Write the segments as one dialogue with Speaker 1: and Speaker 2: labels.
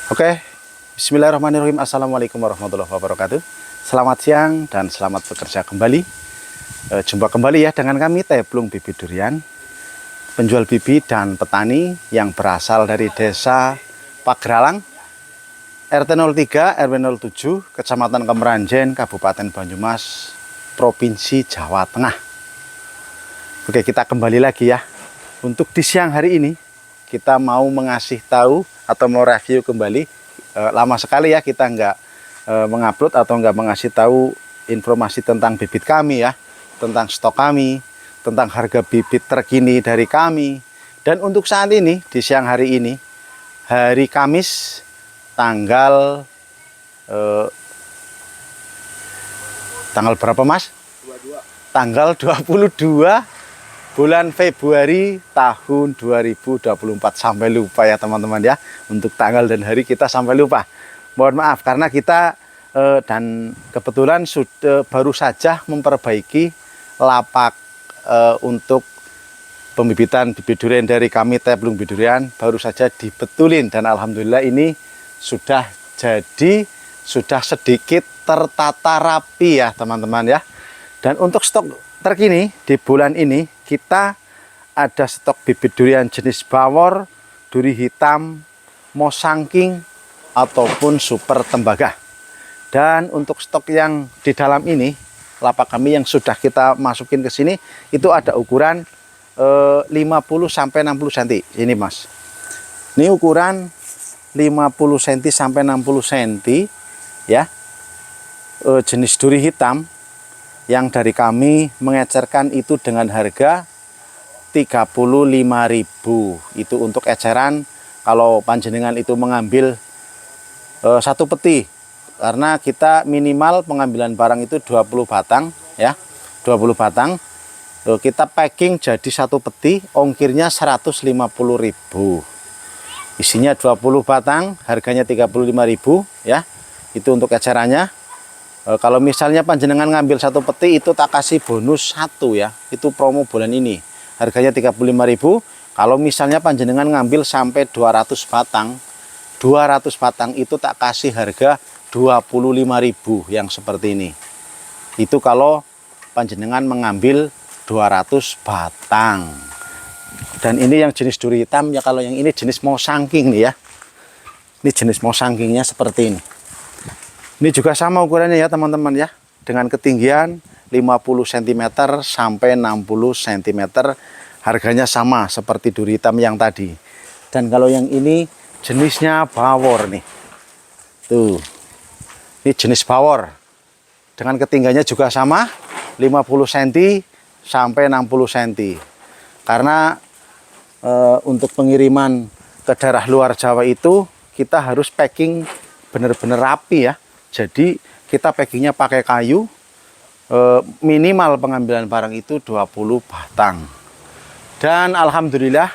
Speaker 1: Oke, bismillahirrahmanirrahim. Assalamualaikum warahmatullahi wabarakatuh. Selamat siang dan selamat bekerja kembali. Jumpa kembali ya dengan kami Teplung Bibit Durian, penjual bibit dan petani yang berasal dari desa Pagralang, RT 03 RW 07, Kecamatan Kemeranjen, Kabupaten Banyumas, Provinsi Jawa Tengah. Oke, kita kembali lagi ya. Untuk di siang hari ini kita mau mengasih tahu atau mau review kembali. Lama sekali ya kita nggak mengupload atau nggak mengasih tahu informasi tentang bibit kami ya, tentang stok kami, tentang harga bibit terkini dari kami. Dan untuk saat ini di siang hari ini, hari Kamis tanggal berapa Mas?
Speaker 2: 22.
Speaker 1: Tanggal 22 bulan Februari tahun 2024. Sampai lupa ya teman-teman ya, untuk tanggal dan hari kita sampai lupa. Mohon maaf karena kita dan kebetulan sudah baru saja memperbaiki lapak untuk pembibitan bibit durian dari kami Teplung Bibit Durian, baru saja dibetulin dan alhamdulillah ini sudah jadi, sudah sedikit tertata rapi ya teman-teman ya. Dan untuk stok terkini di bulan ini kita ada stok bibit durian jenis bawor, duri hitam, mosangking ataupun super tembaga. Dan untuk stok yang di dalam ini, lapak kami yang sudah kita masukin ke sini itu ada ukuran 50 sampai 60 cm. Ini Mas. Ini ukuran 50 cm sampai 60 cm ya. Jenis duri hitam yang dari kami mengecerkan itu dengan harga 35.000. Itu untuk eceran kalau panjenengan itu mengambil satu peti, karena kita minimal pengambilan barang itu 20 batang ya, 20 batang. Kita packing jadi satu peti, ongkirnya 150.000. Isinya 20 batang, harganya 35.000 ya. Itu untuk ecerannya. Kalau misalnya panjenengan ngambil satu peti itu tak kasih bonus satu ya. Itu promo bulan ini. Harganya 35.000. Kalau misalnya panjenengan ngambil sampai 200 batang, 200 batang itu tak kasih harga 25.000 yang seperti ini. Itu kalau panjenengan mengambil 200 batang. Dan ini yang jenis duri hitam ya, kalau yang ini jenis mosangking nih ya. Ini jenis mosangkingnya seperti ini. Ini juga sama ukurannya ya teman-teman ya, dengan ketinggian 50 cm sampai 60 cm. Harganya sama seperti duri hitam yang tadi. Dan kalau yang ini jenisnya bawor nih. Tuh. Ini jenis bawor. Dengan ketinggiannya juga sama 50 cm sampai 60 cm. Karena untuk pengiriman ke daerah luar Jawa itu kita harus packing benar-benar rapi ya. Jadi kita packingnya pakai kayu, minimal pengambilan barang itu 20 batang. Dan alhamdulillah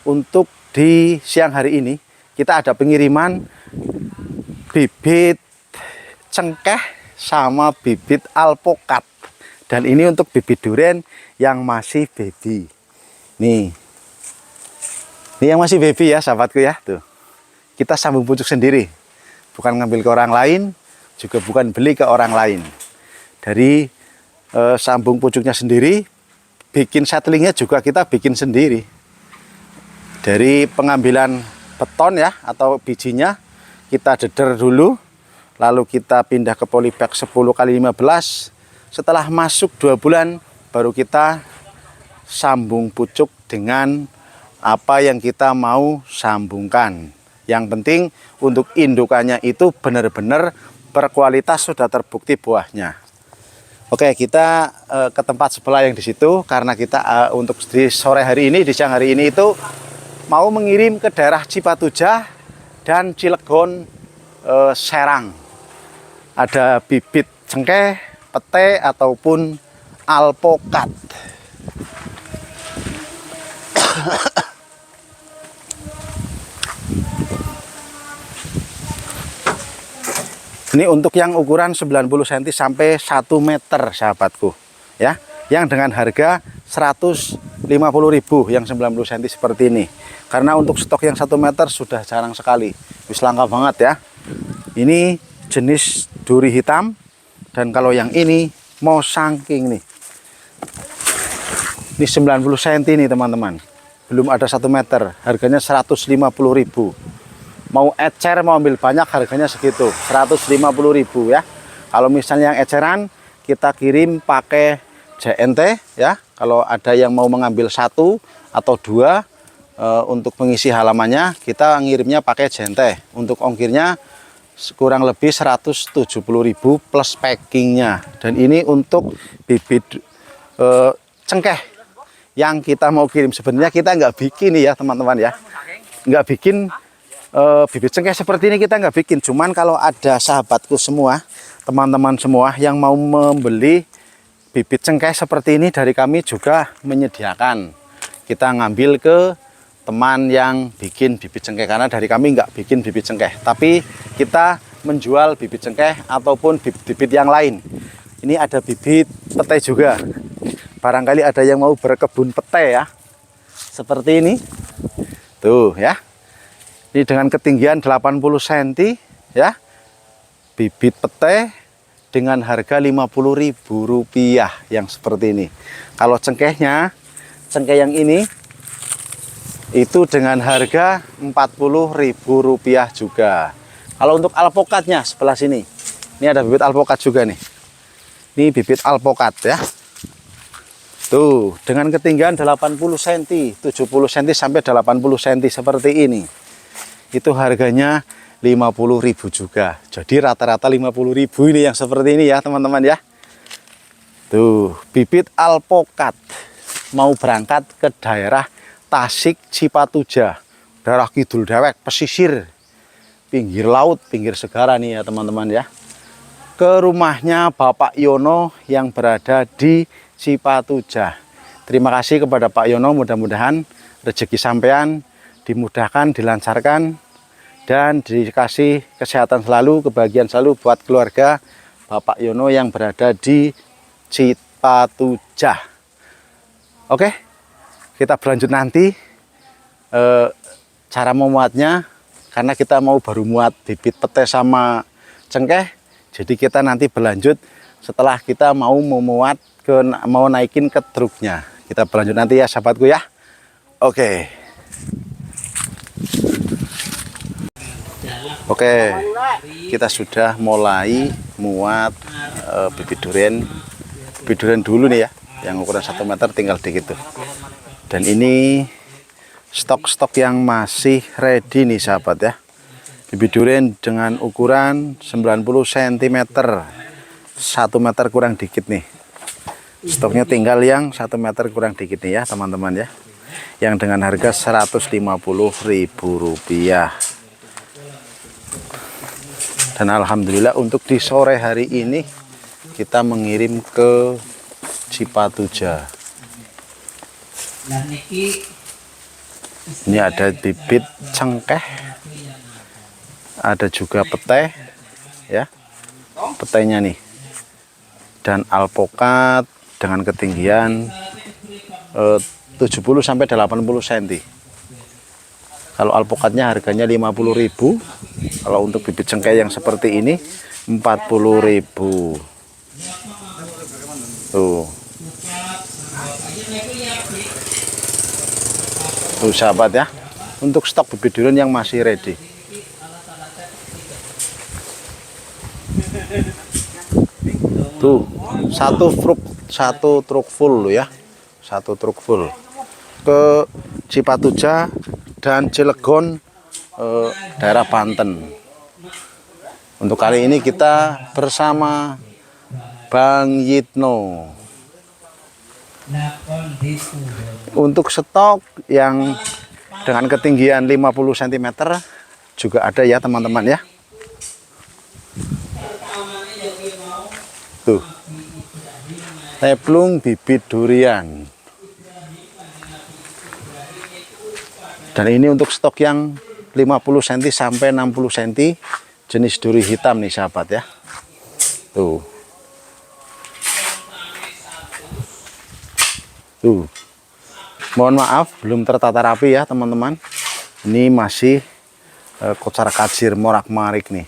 Speaker 1: untuk di siang hari ini kita ada pengiriman bibit cengkeh sama bibit alpokat. Dan ini untuk bibit durian yang masih baby. Nih. Ini yang masih baby ya sahabatku ya, tuh. Kita sambung pucuk sendiri. Bukan ngambil ke orang lain, juga bukan beli ke orang lain. Dari sambung pucuknya sendiri, bikin setlingnya juga kita bikin sendiri. Dari pengambilan beton ya atau bijinya kita deder dulu, lalu kita pindah ke polybag 10x15. Setelah masuk 2 bulan baru kita sambung pucuk dengan apa yang kita mau sambungkan. Yang penting untuk indukannya itu benar-benar berkualitas, sudah terbukti buahnya. Oke, kita ke tempat sebelah yang di situ karena kita untuk di sore hari ini, di siang hari ini itu mau mengirim ke daerah Cipatujah dan Cilegon, Serang. Ada bibit cengkeh, pete ataupun alpokat. Ini untuk yang ukuran 90 cm sampai 1 meter sahabatku ya, yang dengan harga 150.000 50.000 yang 90 cm seperti ini. Karena untuk stok yang 1 meter sudah jarang sekali. Wis langka banget ya. Ini jenis duri hitam. Dan kalau yang ini mau sangking nih. Ini 90 cm nih teman-teman. Belum ada 1 meter. Harganya 150.000. Mau ecer mau ambil banyak harganya segitu. 150.000 ya. Kalau misalnya yang eceran kita kirim pakai JNT ya. Kalau ada yang mau mengambil 1 atau 2 untuk mengisi halamannya, kita ngirimnya pakai JNT. Untuk ongkirnya kurang lebih 170.000 plus packingnya. Dan ini untuk bibit cengkeh yang kita mau kirim. Sebenarnya kita nggak bikin nih ya teman-teman ya, nggak bikin bibit cengkeh seperti ini, kita nggak bikin. Cuman kalau ada sahabatku semua, teman-teman semua yang mau membeli bibit cengkeh seperti ini dari kami juga menyediakan. Kita ngambil ke teman yang bikin bibit cengkeh, karena dari kami nggak bikin bibit cengkeh, tapi kita menjual bibit cengkeh ataupun bibit yang lain. Ini ada bibit petai juga. Barangkali ada yang mau berkebun petai ya. Seperti ini. Tuh ya. Ini dengan ketinggian 80 cm ya. Bibit petai dengan harga Rp50.000 yang seperti ini. Kalau cengkehnya, cengkeh yang ini itu dengan harga Rp40.000 juga. Kalau untuk alpokatnya sebelah sini, ini ada bibit alpokat juga nih. Ini bibit alpokat ya. Tuh, dengan ketinggian 80 cm, 70 cm sampai 80 cm seperti ini. Itu harganya Rp50.000 juga. Jadi rata-rata Rp50.000 ini yang seperti ini ya teman-teman ya. Tuh, bibit alpokat. Mau berangkat ke daerah Tasik Cipatuja, daerah Kidul Dewek, pesisir, pinggir laut, pinggir segara nih ya teman-teman ya. Ke rumahnya Bapak Yono yang berada di Cipatuja. Terima kasih kepada Pak Yono, mudah-mudahan rezeki sampean dimudahkan, dilancarkan, dan dikasih kesehatan selalu, kebahagiaan selalu buat keluarga Bapak Yono yang berada di Cipatuja. Oke, kita berlanjut nanti cara memuatnya, karena kita mau baru muat bibit petai sama cengkeh. Jadi kita nanti berlanjut setelah kita mau memuat mau naikin ke truknya. Kita berlanjut nanti ya sahabatku ya. Oke. Oke, kita sudah mulai muat bibit durian dulu nih ya, yang ukuran 1 meter tinggal dikit tuh. Dan ini stok-stok yang masih ready nih sahabat ya. Bibit durian dengan ukuran 90 cm, 1 meter kurang dikit nih. Stoknya tinggal yang 1 meter kurang dikit nih ya teman-teman ya, yang dengan harga Rp150.000. Dan alhamdulillah untuk di sore hari ini kita mengirim ke Cipatuja. Ini ada bibit cengkeh, ada juga petai ya, petainya nih, dan alpokat dengan ketinggian 70 sampai 80 cm. Kalau alpokatnya harganya Rp50.000. Kalau untuk bibit cengkeh yang seperti ini Rp40.000. Tuh. Tuh sahabat ya. Untuk stok bibit durian yang masih ready. Tuh, satu truk full loh ya. Satu truk full ke Cipatuja dan Cilegon, daerah Banten. Untuk kali ini kita bersama Bang Yitno. Untuk stok yang dengan ketinggian 50 cm juga ada ya teman-teman ya. Tuh, teplung bibit durian. Dan ini untuk stok yang 50 cm sampai 60 cm, jenis duri hitam nih sahabat ya. Tuh. Tuh. Mohon maaf belum tertata rapi ya teman-teman. Ini masih kocar kacir morak marik nih.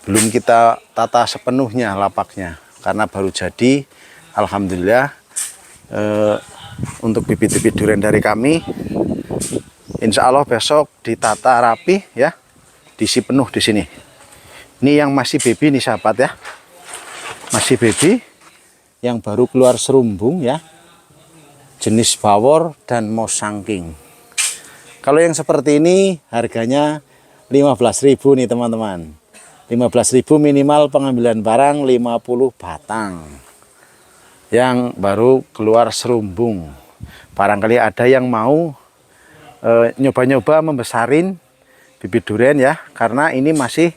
Speaker 1: Belum kita tata sepenuhnya lapaknya karena baru jadi. Alhamdulillah untuk bibit-bibit durian dari kami, insya Allah besok ditata rapi ya, diisi penuh di sini. Ini yang masih baby nih sahabat ya, masih baby yang baru keluar serumbung ya, jenis bawor dan mosangking. Kalau yang seperti ini harganya 15.000 nih teman-teman. 15.000 minimal pengambilan barang 50 batang. Yang baru keluar serumbung. Barangkali ada yang mau nyoba-nyoba membesarin bibit durian ya, karena ini masih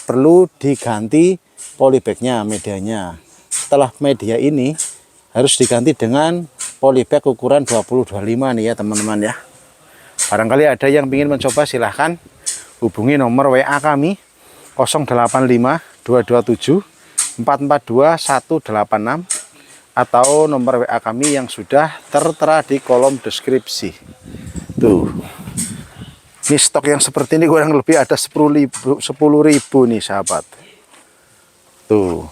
Speaker 1: perlu diganti polybagnya, medianya. Setelah media ini harus diganti dengan polybag ukuran 20-25 nih ya teman-teman ya. Barangkali ada yang ingin mencoba, silahkan hubungi nomor WA kami 085 227 442 186 atau nomor WA kami yang sudah tertera di kolom deskripsi. Tuh. Ini stok yang seperti ini kurang lebih ada 10.000 nih sahabat. Tuh.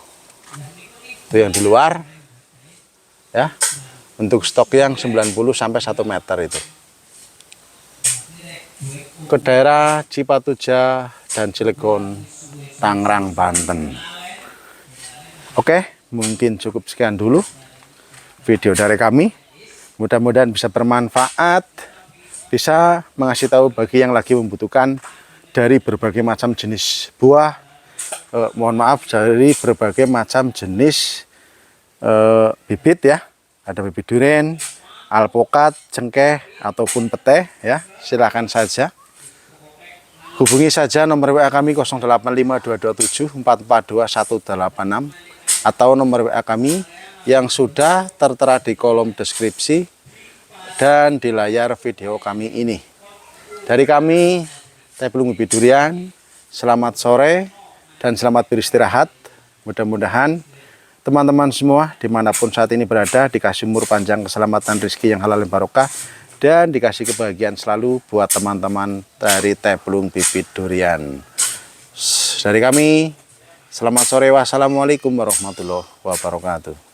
Speaker 1: Tuh yang di luar. Ya. Untuk stok yang 90 sampai 1 meter itu. Ke daerah Cipatuja dan Cilegon, Tangerang, Banten. Oke, mungkin cukup sekian dulu video dari kami. Mudah-mudahan bisa bermanfaat, bisa mengasih tahu bagi yang lagi membutuhkan dari berbagai macam jenis buah. Mohon maaf, dari berbagai macam jenis bibit ya. Ada bibit durian, alpukat, cengkeh ataupun pete ya, silakan saja hubungi saja nomor WA kami 085227 442 186 atau nomor WA kami yang sudah tertera di kolom deskripsi dan di layar video kami ini. Dari kami Teh Pelung Bibit Durian, selamat sore dan selamat beristirahat. Mudah-mudahan teman-teman semua dimanapun saat ini berada dikasih umur panjang, keselamatan, rezeki yang halal dan barokah, dan dikasih kebahagiaan selalu buat teman-teman dari Teh Pelung Bibit Durian. Dari kami, selamat sore, wassalamualaikum warahmatullahi wabarakatuh.